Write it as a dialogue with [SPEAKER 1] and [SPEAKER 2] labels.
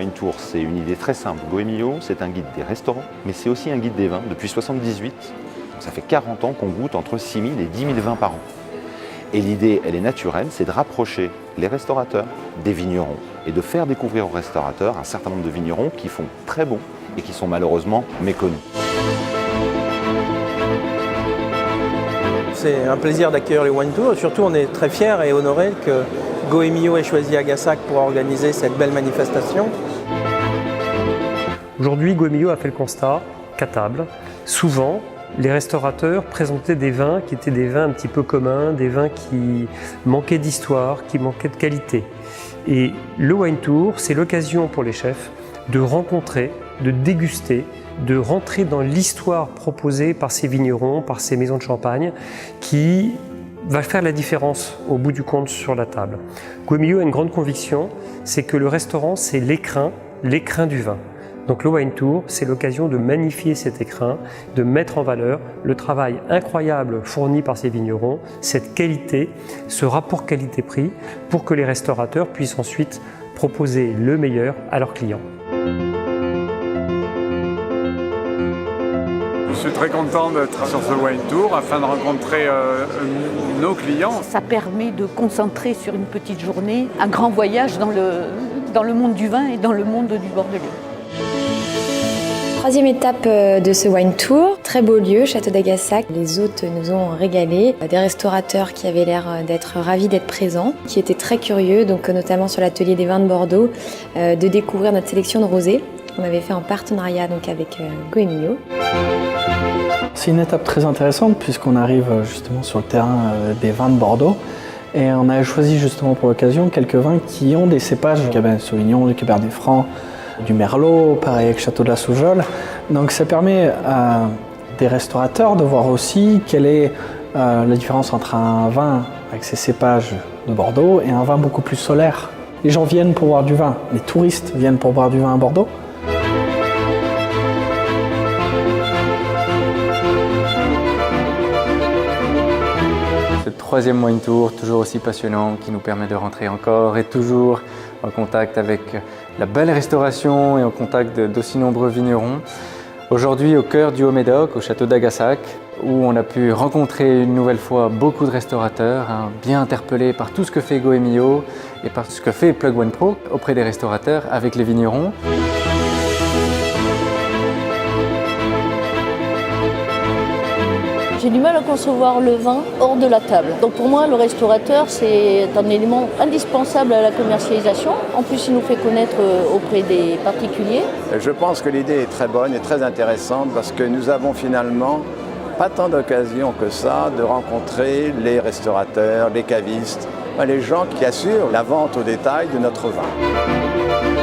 [SPEAKER 1] Wine Tour, c'est une idée très simple. Goemio, c'est un guide des restaurants, mais c'est aussi un guide des vins depuis 1978. Ça fait 40 ans qu'on goûte entre 6 000 et 10 000 vins par an. Et l'idée, elle est naturelle, c'est de rapprocher les restaurateurs des vignerons et de faire découvrir aux restaurateurs un certain nombre de vignerons qui font très bon et qui sont malheureusement méconnus.
[SPEAKER 2] C'est un plaisir d'accueillir les Wine Tours. Surtout, on est très fiers et honorés que Goemio ait choisi Agasac pour organiser cette belle manifestation.
[SPEAKER 3] Aujourd'hui, Goemio a fait le constat qu'à table, souvent, les restaurateurs présentaient des vins qui étaient des vins un petit peu communs, des vins qui manquaient d'histoire, qui manquaient de qualité. Et le Wine Tour, c'est l'occasion pour les chefs de rencontrer, de déguster, de rentrer dans l'histoire proposée par ces vignerons, par ces maisons de champagne, qui va faire la différence au bout du compte sur la table. Goemio a une grande conviction, c'est que le restaurant, c'est l'écrin du vin. Donc le Wine Tour, c'est l'occasion de magnifier cet écrin, de mettre en valeur le travail incroyable fourni par ces vignerons, cette qualité, ce rapport qualité-prix, pour que les restaurateurs puissent ensuite proposer le meilleur à leurs clients.
[SPEAKER 4] Je suis très content d'être sur ce Wine Tour afin de rencontrer nos clients.
[SPEAKER 5] Ça permet de concentrer sur une petite journée un grand voyage dans le monde du vin et dans le monde du Bordelais.
[SPEAKER 6] Troisième étape de ce Wine Tour, très beau lieu, Château d'Agasac. Les hôtes nous ont régalé, des restaurateurs qui avaient l'air d'être ravis d'être présents, qui étaient très curieux, donc notamment sur l'atelier des vins de Bordeaux, de découvrir notre sélection de rosés. On avait fait en partenariat donc avec Goemio.
[SPEAKER 7] C'est une étape très intéressante puisqu'on arrive justement sur le terrain des vins de Bordeaux et on a choisi justement pour l'occasion quelques vins qui ont des cépages du Cabernet Sauvignon, du Cabernet Franc, du Merlot, pareil avec Château de la Soujeole. Donc ça permet à des restaurateurs de voir aussi quelle est la différence entre un vin avec ses cépages de Bordeaux et un vin beaucoup plus solaire. Les gens viennent pour boire du vin, les touristes viennent pour boire du vin à Bordeaux.
[SPEAKER 8] Ce troisième Wine Tour, toujours aussi passionnant, qui nous permet de rentrer encore et toujours en contact avec la belle restauration et en contact d'aussi nombreux vignerons. Aujourd'hui, au cœur du Haut-Médoc, au château d'Agasac, où on a pu rencontrer une nouvelle fois beaucoup de restaurateurs, bien interpellés par tout ce que fait Goemio et par ce que fait Plug Wine Pro auprès des restaurateurs avec les vignerons.
[SPEAKER 9] J'ai du mal à concevoir le vin hors de la table. Donc pour moi, le restaurateur, c'est un élément indispensable à la commercialisation. En plus, il nous fait connaître auprès des particuliers.
[SPEAKER 10] Je pense que l'idée est très bonne et très intéressante parce que nous avons finalement pas tant d'occasions que ça de rencontrer les restaurateurs, les cavistes, les gens qui assurent la vente au détail de notre vin.